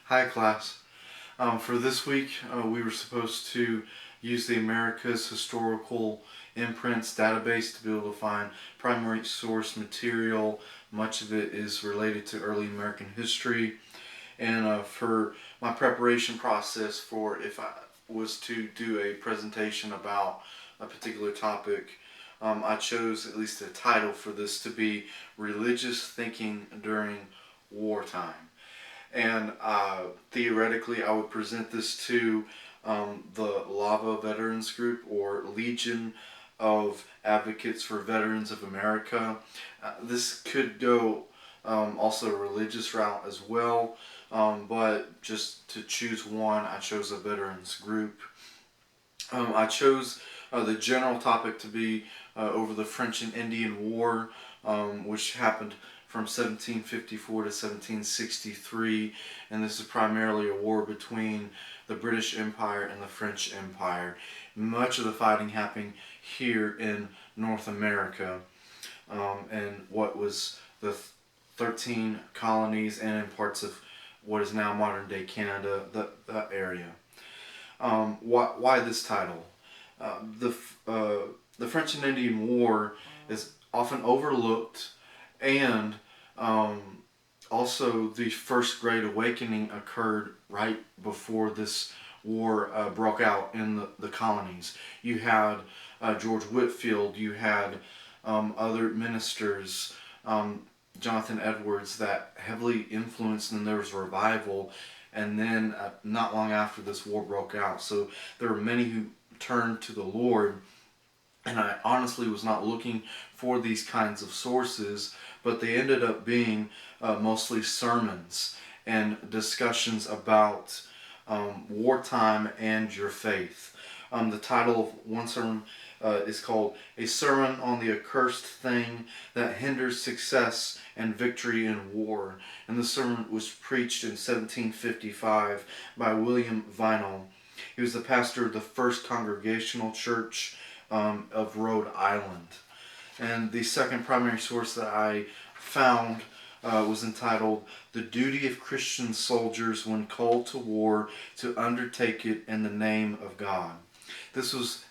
Hi class. For this week, we were supposed to use the America's Historical Imprints database to be able to find primary source material. Much of it is related to early American history. And for my preparation process for if I was to do a presentation about a particular topic, I chose at least a title for this to be Religious Thinking During Wartime. And theoretically, I would present this to the LAVA Veterans Group, or Legion of Advocates for Veterans of America. This could go also a religious route as well, but just to choose one, I chose a veterans group. I chose the general topic to be over the French and Indian War, which happened from 1754 to 1763, and this is primarily a war between the British Empire and the French Empire. Much of the fighting happening here in North America, and what was the 13 colonies, and in parts of what is now modern day Canada, that area. Why this title? The French and Indian War is often overlooked, and also the First Great Awakening occurred right before this war broke out in the colonies. You had George Whitefield, you had other ministers, Jonathan Edwards, that heavily influenced, and there was a revival. And then not long after this war broke out, so there were many who turned to the Lord. And I honestly was not looking for these kinds of sources, but they ended up being mostly sermons and discussions about wartime and your faith. The title of one sermon is called A Sermon on the Accursed Thing That Hinders Success and Victory in War. And the sermon was preached in 1755 by William Vinell. He was the pastor of the First Congregational Church of Rhode Island. And the second primary source that I found was entitled The Duty of Christian Soldiers When Called to War to Undertake It in the Name of God. This was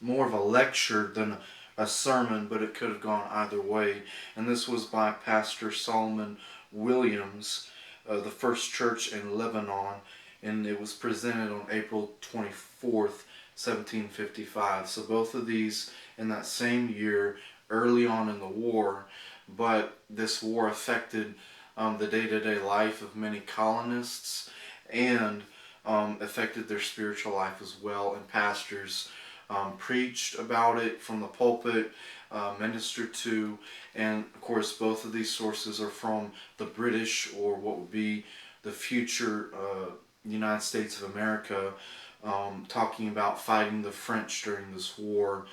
more of a lecture than a sermon, but it could have gone either way. And this was by Pastor Solomon Williams, the First Church in Lebanon, and it was presented on April 24th, 1755. So both of these in that same year, early on in the war, but this war affected the day-to-day life of many colonists, and affected their spiritual life as well. And pastors preached about it from the pulpit, ministered to, and of course both of these sources are from the British, or what would be the future United States of America, talking about fighting the French during this war.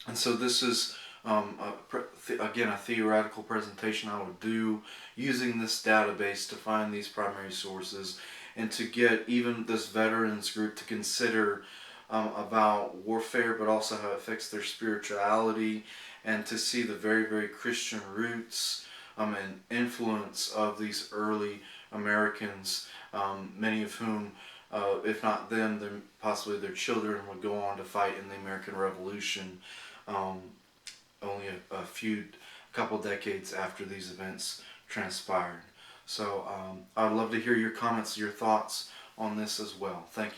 And so this is, again, a theoretical presentation I would do using this database to find these primary sources, and to get even this veterans group to consider about warfare, but also how it affects their spirituality, and to see the very, very Christian roots and influence of these early Americans, many of whom, if not them, then possibly their children would go on to fight in the American Revolution, only a couple decades after these events transpired. So I'd love to hear your comments, your thoughts on this as well. Thank you.